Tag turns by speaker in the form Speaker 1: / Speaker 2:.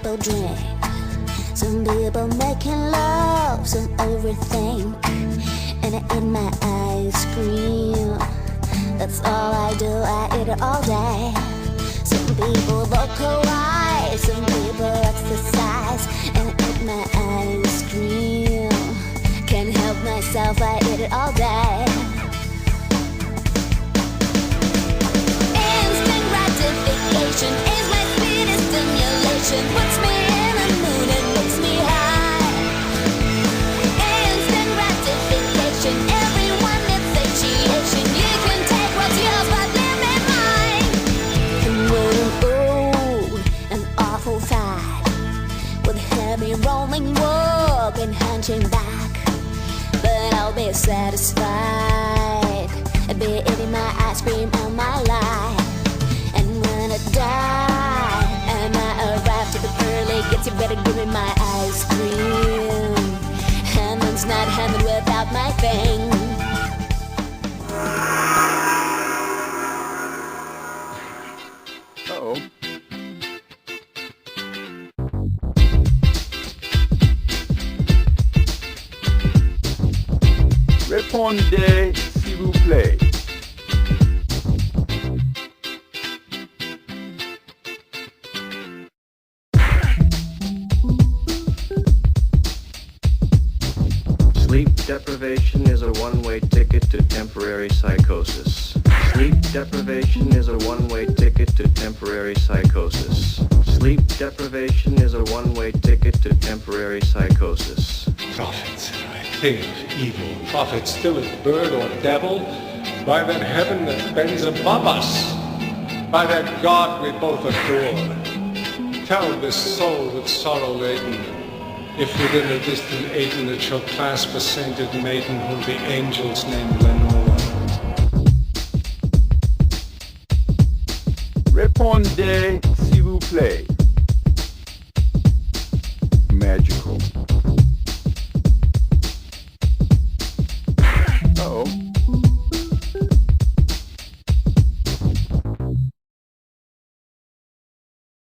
Speaker 1: people drink, some people making love, some overthink, and I eat my ice cream. That's all I do, I eat it all day. Some people vocalize, some people exercise, and I eat my ice cream. Can't help myself, I eat it all day. Instant gratification is my sweetest stimulation. Puts me in a mood and makes me high. Instant gratification, everyone needs satiation. You can take what's yours, but leave me mine. I'm running old and awful fat, with heavy rolling walk and hunching back. But I'll be satisfied, I'll be eating my ice cream all my life. And when I die and I arrive to the pearly gates, you better give me my ice cream. Heaven's not heaven without my thing.
Speaker 2: Uh-oh. Répondez, s'il vous plaît.
Speaker 3: Sleep deprivation is a one-way ticket to temporary psychosis. Sleep deprivation is a one-way ticket to temporary psychosis. Sleep deprivation is a one-way ticket to temporary psychosis.
Speaker 4: Prophet, I think evil prophet, still a bird or devil, by that heaven that bends above us, by that God we both adore. Tell this soul with sorrow laden, if within a distant Aden it shall clasp a sainted maiden whom the angels name Lenora.
Speaker 2: Répondez, s'il vous plaît.